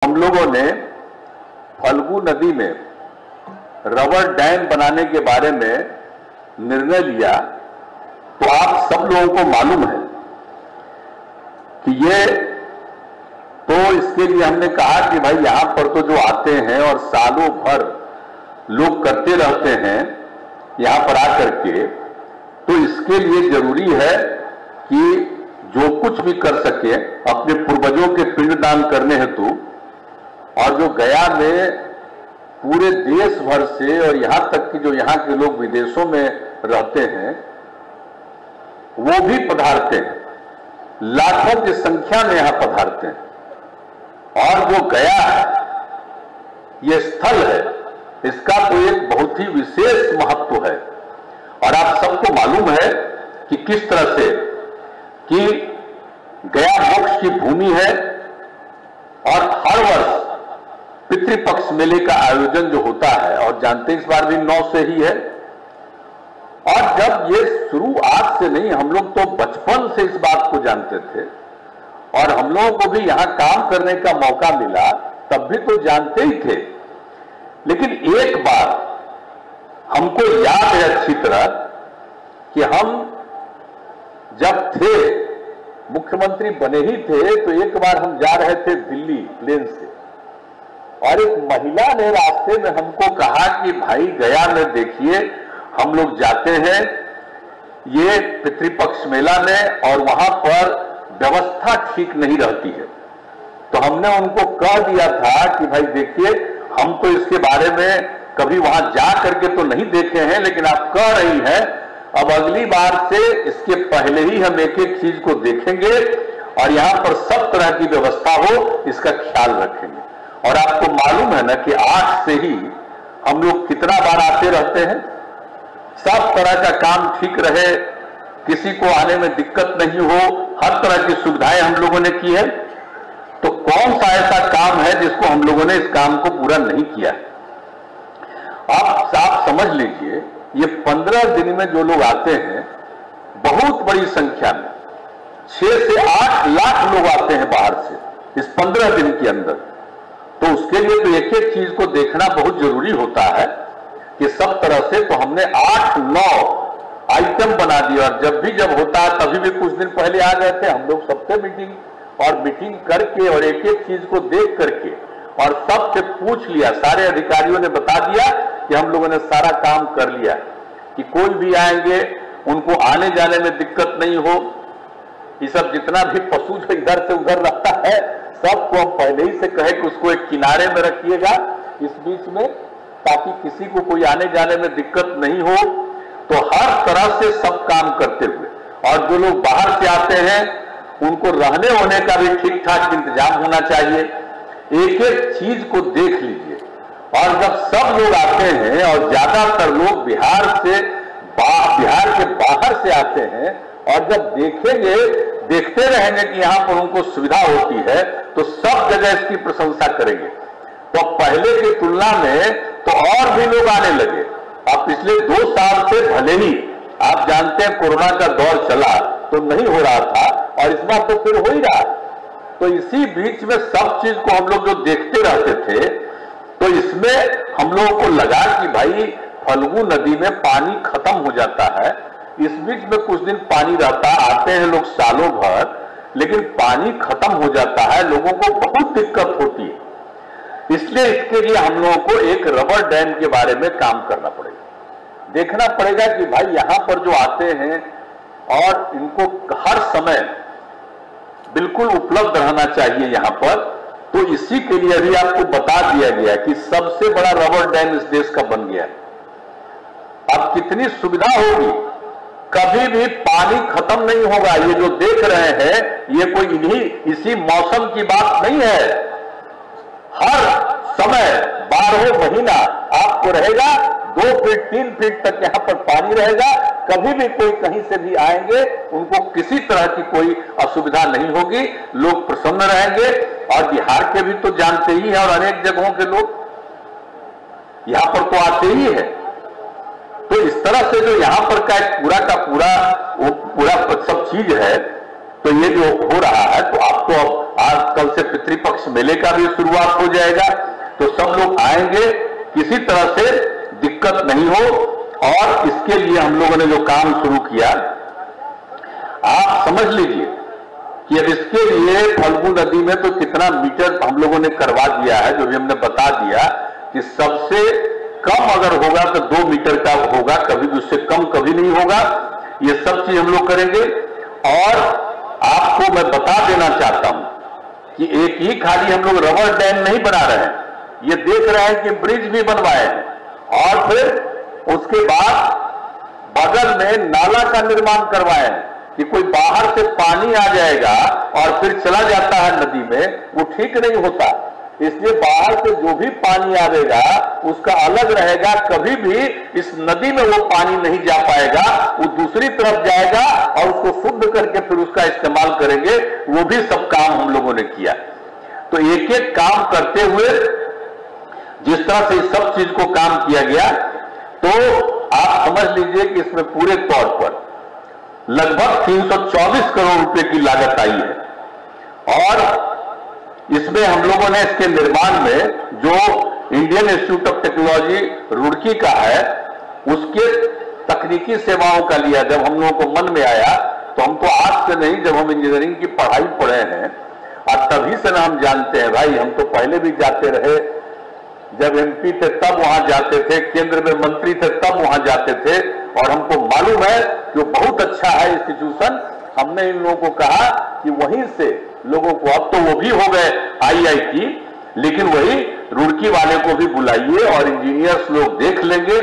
हम लोगों ने फल्गु नदी में रबर डैम बनाने के बारे में निर्णय लिया, तो आप सब लोगों को मालूम है कि ये तो इसके लिए हमने कहा कि भाई यहां पर तो जो आते हैं और सालों भर लोग करते रहते हैं यहां पर आकर के, तो इसके लिए जरूरी है कि जो कुछ भी कर सके अपने पूर्वजों के पिंडदान करने हेतु, और जो गया में पूरे देश भर से और यहां तक कि जो यहां के लोग विदेशों में रहते हैं वो भी पधारते हैं, लाखों की संख्या में यहां पधारते हैं। और जो गया है ये स्थल है, इसका तो एक बहुत ही विशेष महत्व है। और आप सबको मालूम है कि किस तरह से कि गया मोक्ष की भूमि है और हर वर्ष पितृपक्ष मेले का आयोजन जो होता है, और जानते इस बार भी 9 से ही है। और जब ये शुरू आज से नहीं, हम लोग तो बचपन से इस बात को जानते थे और हम लोगों को भी यहां काम करने का मौका मिला, तब भी तो जानते ही थे। लेकिन एक बार हमको याद है अच्छी तरह कि हम जब थे मुख्यमंत्री बने ही थे, तो एक बार हम जा रहे थे दिल्ली प्लेन से, और एक महिला ने रास्ते में हमको कहा कि भाई गया में देखिए हम लोग जाते हैं ये पितृपक्ष मेला में और वहां पर व्यवस्था ठीक नहीं रहती है। तो हमने उनको कह दिया था कि भाई देखिए हम तो इसके बारे में कभी वहां जा करके तो नहीं देखे हैं, लेकिन आप कह रही हैं, अब अगली बार से इसके पहले ही हम एक एक चीज को देखेंगे और यहां पर सब तरह की व्यवस्था हो इसका ख्याल रखेंगे। और आपको मालूम है ना कि आज से ही हम लोग कितना बार आते रहते हैं, सब तरह का काम ठीक रहे, किसी को आने में दिक्कत नहीं हो, हर तरह की सुविधाएं हम लोगों ने की है। तो कौन सा ऐसा काम है जिसको हम लोगों ने इस काम को पूरा नहीं किया? आप समझ लीजिए, ये 15 दिन में जो लोग आते हैं बहुत बड़ी संख्या में 6 से 8 लाख लोग आते हैं बाहर से इस 15 दिन के अंदर। तो उसके लिए तो एक एक चीज को देखना बहुत जरूरी होता है कि सब तरह से। तो हमने 8-9 आइटम बना दिया, और जब होता है तभी भी कुछ दिन पहले आ गए थे हम लोग सबसे मीटिंग, और मीटिंग करके और एक एक चीज को देख करके और सबसे पूछ लिया, सारे अधिकारियों ने बता दिया कि हम लोगों ने सारा काम कर लिया कि कोई भी आएंगे उनको आने जाने में दिक्कत नहीं हो। ये सब जितना भी पशु जो इधर से उधर रहता है सबको हम पहले ही से कहे कि उसको एक किनारे में रखिएगा इस बीच में, ताकि किसी को कोई आने जाने में दिक्कत नहीं हो। तो हर तरह से सब काम करते हुए, और जो लोग बाहर से आते हैं उनको रहने होने का भी ठीक ठाक इंतजाम होना चाहिए। एक एक चीज को देख लीजिए। और जब सब लोग आते हैं, और ज्यादातर लोग बिहार के बाहर से आते हैं, और जब देखेंगे देखते रहेंगे कि यहां पर उनको सुविधा होती है, तो सब जगह इसकी प्रशंसा करेंगे। तो पहले की तुलना में तो और भी लोग आने लगे। अब पिछले 2 साल से भले ही आप जानते हैं कोरोना का दौर चला तो नहीं हो रहा था, और इस बार तो फिर हो ही रहा। तो इसी बीच में सब चीज को हम लोग जो देखते रहते थे, तो इसमें हम लोगों को लगा कि भाई फल्गु नदी में पानी खत्म हो जाता है, इस बीच में कुछ दिन पानी रहता, आते हैं लोग सालों भर, लेकिन पानी खत्म हो जाता है, लोगों को बहुत दिक्कत होती है। इसलिए इसके लिए हम लोगों को एक रबर डैम के बारे में काम करना पड़ेगा। देखना पड़ेगा कि भाई यहां पर जो आते हैं और इनको हर समय बिल्कुल उपलब्ध रहना चाहिए यहां पर। तो इसी के लिए अभी आपको बता दिया गया कि सबसे बड़ा रबर डैम इस देश का बन गया है। अब कितनी सुविधा होगी, कभी भी पानी खत्म नहीं होगा। ये जो देख रहे हैं ये कोई इसी मौसम की बात नहीं है, हर समय 12 महीना आपको रहेगा, 2 फीट 3 फीट तक यहां पर पानी रहेगा। कभी भी कोई कहीं से भी आएंगे उनको किसी तरह की कोई असुविधा नहीं होगी, लोग प्रसन्न रहेंगे। और बिहार के भी तो जानते ही हैं, और अनेक जगहों के लोग यहां पर तो आते ही हैं। तो इस तरह से जो यहां पर का पूरा सब चीज है, तो ये जो हो रहा है, तो आपको आज कल से पितृपक्ष मेले का भी शुरुआत हो जाएगा, तो सब लोग आएंगे, किसी तरह से दिक्कत नहीं हो। और इसके लिए हम लोगों ने जो काम शुरू किया, आप समझ लीजिए कि अब इसके लिए फल्गु नदी में तो कितना मीटर हम लोगों ने करवा दिया है, जो भी हमने बता दिया कि सबसे कम अगर होगा तो 2 मीटर का होगा, कभी भी उससे कम कभी नहीं होगा। ये सब चीज हम लोग करेंगे। और आपको मैं बता देना चाहता हूं कि एक ही खाली हम लोग रबर डैम नहीं बना रहे हैं, ये देख रहे हैं कि ब्रिज भी बनवाए हैं, और फिर उसके बाद बगल में नाला का निर्माण करवाए हैं कि कोई बाहर से पानी आ जाएगा और फिर चला जाता है नदी में, वो ठीक नहीं होता। इसलिए बाहर से जो भी पानी आएगा उसका अलग रहेगा, कभी भी इस नदी में वो पानी नहीं जा पाएगा, वो दूसरी तरफ जाएगा और उसको शुद्ध करके फिर उसका इस्तेमाल करेंगे। वो भी सब काम हम लोगों ने किया। तो एक एक काम करते हुए जिस तरह से इस सब चीज को काम किया गया, तो आप समझ लीजिए कि इसमें पूरे तौर पर लगभग 324 करोड़ रुपए की लागत आई है। और इसमें हम लोगों ने इसके निर्माण में जो Indian institute of technology Roorkee का है, उसके तकनीकी सेवाओं का लिया। जब हम लोगों को मन में आया, तो हम तो आज से नहीं, जब हम इंजीनियरिंग की पढ़ाई पढ़े हैं और तभी से ना हम जानते हैं भाई, हम तो पहले भी जाते रहे, जब एमपी थे तब वहां जाते थे, केंद्र में मंत्री थे तब वहां जाते थे, और हमको मालूम है कि बहुत अच्छा है इंस्टीट्यूशन। हमने इन लोगों को कहा कि वहीं से लोगों को, अब तो वो भी हो गए आईआईटी, लेकिन वही रुड़की वाले को भी बुलाइए और इंजीनियर्स लोग देख लेंगे,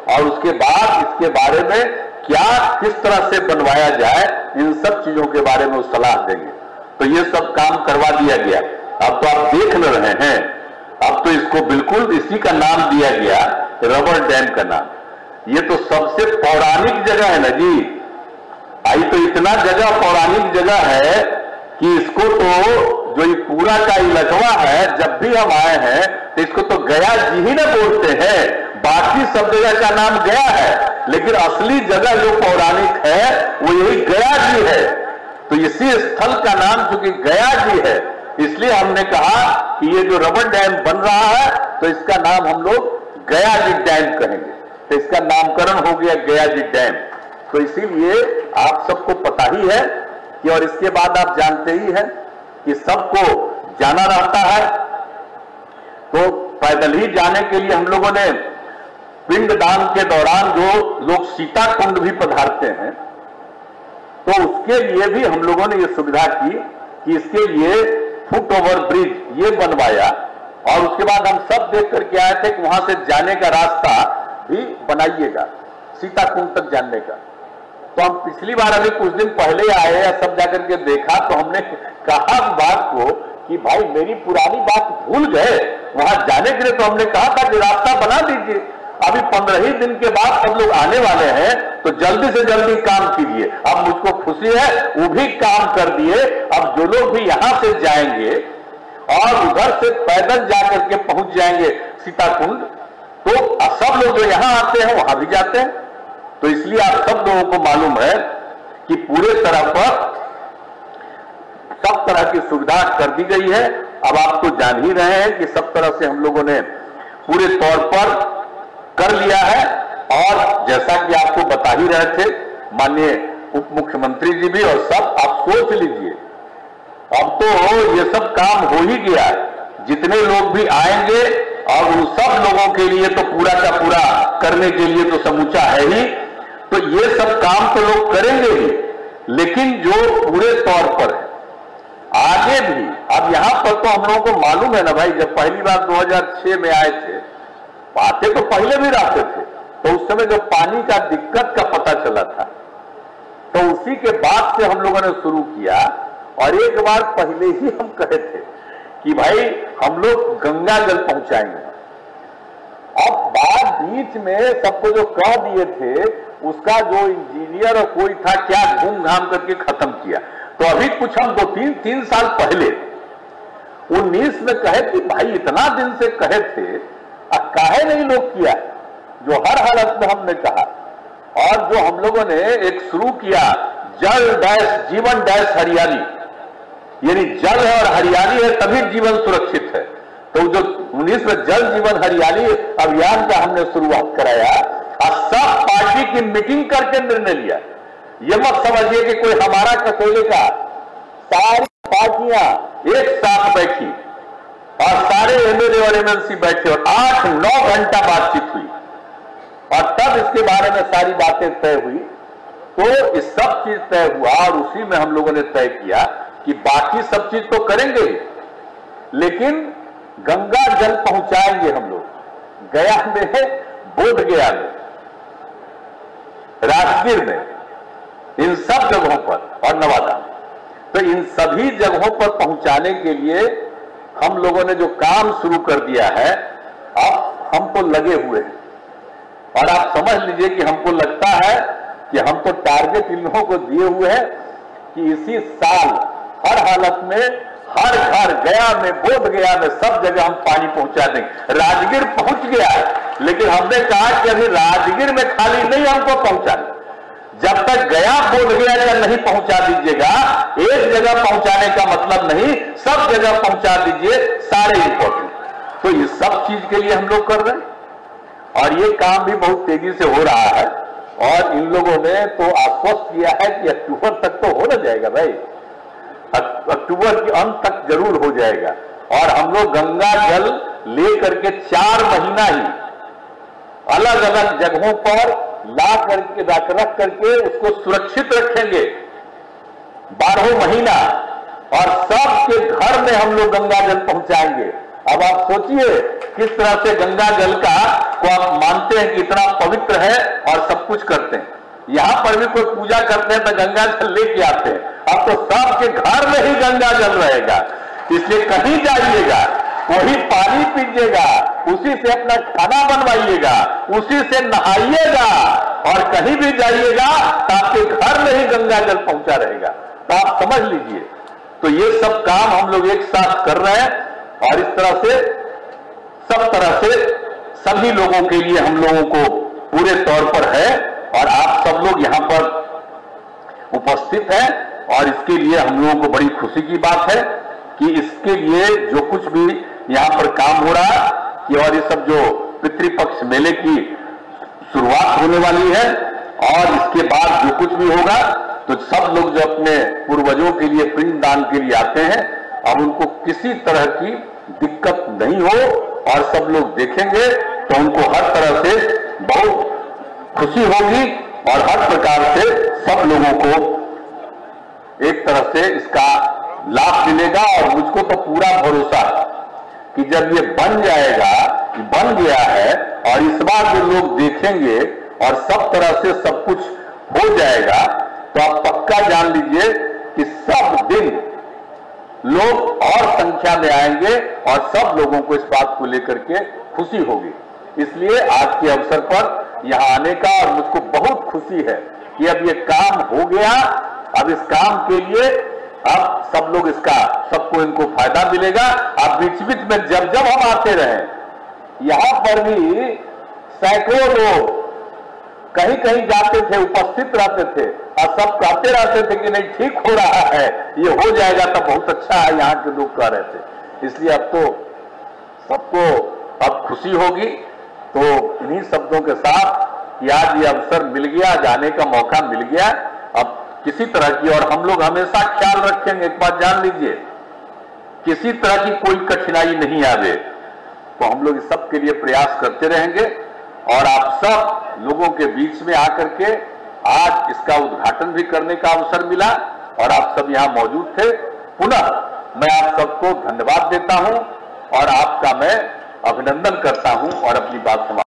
और उसके बाद इसके बारे में क्या किस तरह से बनवाया जाए, इन सब चीजों के बारे में वो सलाह देंगे। तो ये सब काम करवा दिया गया। अब तो आप देख न रहे हैं, अब तो इसको बिल्कुल इसी का नाम दिया गया, रबर डैम का नाम। ये तो सबसे पौराणिक जगह है ना जी। आई तो इतना जगह पौराणिक जगह है कि इसको तो जो ये पूरा का इलाका है, जब भी हम आए हैं तो इसको तो गया जी ही ना बोलते हैं। बाकी सब जगह का नाम गया है, लेकिन असली जगह जो पौराणिक है वो यही गया जी है। तो इसी स्थल का नाम चूंकि गया जी है, इसलिए हमने कहा कि ये जो रबर डैम बन रहा है, तो इसका नाम हम लोग गया जी डैम कहेंगे। तो इसका नामकरण हो गया गया जी डैम। तो इसीलिए आप सबको पता ही है कि, और इसके बाद आप जानते ही हैं कि सबको जाना रहता है, तो पैदल ही जाने के लिए हम लोगों ने पिंडदान के दौरान जो लोग सीता कुंड भी पधारते हैं, तो उसके लिए भी हम लोगों ने ये सुविधा की कि इसके लिए फुट ओवर ब्रिज ये बनवाया। और उसके बाद हम सब देख करके आए थे कि वहां से जाने का रास्ता भी बनाइएगा, सीता कुंड तक जाने का। तो हम पिछली बार अभी कुछ दिन पहले आए या सब जाकर के देखा, तो हमने कहा बात को कि भाई मेरी पुरानी बात भूल गए, वहां जाने के लिए तो हमने कहा था कि रास्ता बना दीजिए। अभी 15 ही दिन के बाद सब लोग आने वाले हैं, तो जल्दी से जल्दी काम कीजिए। अब मुझको खुशी है, वो भी काम कर दिए। अब जो लोग भी यहां से जाएंगे और उधर से पैदल जाकर के पहुंच जाएंगे सीताकुंड, तो सब लोग जो यहां आते हैं वहां भी जाते हैं। तो इसलिए आप सब लोगों को मालूम है कि पूरे तरह पर सब तरह की सुविधा कर दी गई है। अब आप तो जान ही रहे हैं कि सब तरह से हम लोगों ने पूरे तौर पर कर लिया है। और जैसा कि आपको बता ही रहे थे माननीय उप मुख्यमंत्री जी भी, और सब आप सोच लीजिए, अब तो ये सब काम हो ही गया है। जितने लोग भी आएंगे और उन सब लोगों के लिए तो पूरा का पूरा करने के लिए तो समूचा है ही, तो ये सब काम तो लोग करेंगे ही, लेकिन जो पूरे तौर पर है आगे भी। अब यहां पर तो हम लोगों को मालूम है ना भाई, जब पहली बार 2006 में आए थे, आते तो पहले भी रहते थे, तो उस समय जो पानी का दिक्कत का पता चला था, तो उसी के बाद से हम लोगों ने शुरू किया। और एक बार पहले ही हम कहे थे कि भाई हम लोग गंगा जल पहुंचाएंगे। अब बात बीच में सबको जो कह दिए थे, उसका जो इंजीनियर और कोई था क्या घूम घाम करके खत्म किया। तो अभी कुछ हम 2-3 साल पहले 19 में कहे कि भाई इतना दिन से कहे थे, अब काहे नहीं लोग किया, जो हर हालत में हमने कहा। और जो हम लोगों ने एक शुरू किया जल डैश जीवन डैश हरियाली, यानी जल है और हरियाली है तभी जीवन सुरक्षित है। तो जो 19 में जल जीवन हरियाली अभियान का हमने शुरुआत कराया और सब पार्टी की मीटिंग करके निर्णय लिया। ये मत समझिए कि कोई हमारा कसौली का, सारी पार्टियां एक साथ बैठी और सारे एमएलए और एमएलसी बैठे और 8-9 घंटा बातचीत हुई और तब इसके बारे में सारी बातें तय हुई। तो इस सब चीज तय हुआ और उसी में हम लोगों ने तय किया कि बाकी सब चीज तो करेंगे लेकिन गंगा जल पहुंचाएंगे हम लोग। गया में, बोध गया में, राजगीर में, इन सब जगहों पर और नवादा में, तो इन सभी जगहों पर पहुंचाने के लिए हम लोगों ने जो काम शुरू कर दिया है, अब हम तो लगे हुए हैं। और आप समझ लीजिए कि हमको लगता है कि हम तो टारगेट इन लोगों को दिए हुए हैं कि इसी साल हर हालत में, हर घर, गया में, बोध गया में, सब जगह हम पानी पहुंचा देंगे। राजगीर पहुंच गया है लेकिन हमने कहा कि अभी राजगीर में खाली नहीं हमको पहुंचाना, जब तक गया, बोध गया का नहीं पहुंचा दीजिएगा। एक जगह पहुंचाने का मतलब नहीं, सब जगह पहुंचा दीजिए, सारे इंपॉर्टेंट। तो ये सब चीज के लिए हम लोग कर रहे हैं और ये काम भी बहुत तेजी से हो रहा है। और इन लोगों ने तो आश्वस्त किया है कि अक्टूबर तक तो हो ना जाएगा भाई, अक्टूबर के अंत तक जरूर हो जाएगा। और हम लोग गंगा जल ले करके 4 महीना ही अलग अलग जगहों पर ला करके रख करके उसको सुरक्षित रखेंगे 12 महीना और सबके घर में हम लोग गंगा जल पहुंचाएंगे। अब आप सोचिए किस तरह से गंगा जल का को आप मानते हैं कि इतना पवित्र है और सब कुछ करते हैं। यहां पर भी कोई पूजा करते हैं तो गंगा जल लेके आते हैं। अब तो सबके घर में ही गंगा जल रहेगा, इसलिए कहीं जाइएगा वही पानी पीजिएगा, उसी से अपना खाना बनवाइएगा, उसी से नहाइएगा और कहीं भी जाइएगा तो आपके घर में ही गंगा जल पहुंचा रहेगा। तो आप समझ लीजिए। तो ये सब काम हम लोग एक साथ कर रहे हैं और इस तरह से सब तरह से सभी लोगों के लिए हम लोगों को पूरे तौर पर है और आप सब लोग यहां पर उपस्थित हैं और इसके लिए हम लोगों को बड़ी खुशी की बात है कि इसके लिए जो कुछ भी यहां पर काम हो रहा है कि और ये सब जो पितृपक्ष मेले की शुरुआत होने वाली है और इसके बाद जो कुछ भी होगा तो सब लोग जो अपने पूर्वजों के लिए पिंड दान के लिए आते हैं अब उनको किसी तरह की दिक्कत नहीं हो और सब लोग देखेंगे तो उनको हर तरह से बहुत खुशी होगी और हर प्रकार से सब लोगों को एक तरह से इसका लाभ मिलेगा। और मुझको तो पूरा भरोसा है कि जब ये बन जाएगा, बन गया है और इस बार जो लोग देखेंगे और सब तरह से सब कुछ हो जाएगा तो आप पक्का जान लीजिए कि सब दिन लोग और संख्या में आएंगे और सब लोगों को इस बात को लेकर के खुशी होगी। इसलिए आज के अवसर पर यहां आने का और मुझको बहुत खुशी है कि अब ये काम हो गया। अब इस काम के लिए अब सब लोग इसका सबको इनको फायदा मिलेगा। अब बीच बीच में जब जब हम आते रहे, यहां पर भी सैकड़ों लोग कहीं कहीं जाते थे, उपस्थित रहते थे और सब कहते रहते थे कि नहीं ठीक हो रहा है, ये हो जाएगा तो बहुत अच्छा है, यहाँ के लोग कह रहे थे। इसलिए अब तो सबको अब खुशी होगी। तो इन्हीं शब्दों के साथ कि आज ये अवसर मिल गया, जाने का मौका मिल गया, अब किसी तरह की और हम लोग हमेशा ख्याल रखेंगे, एक बात जान लीजिए, किसी तरह की कोई कठिनाई नहीं आवे तो हम लोग इस सब के लिए प्रयास करते रहेंगे। और आप सब लोगों के बीच में आकर के आज इसका उद्घाटन भी करने का अवसर मिला और आप सब यहां मौजूद थे। पुनः मैं आप सबको धन्यवाद देता हूं और आपका मैं अभिनंदन करता हूं और अपनी बात समाप्त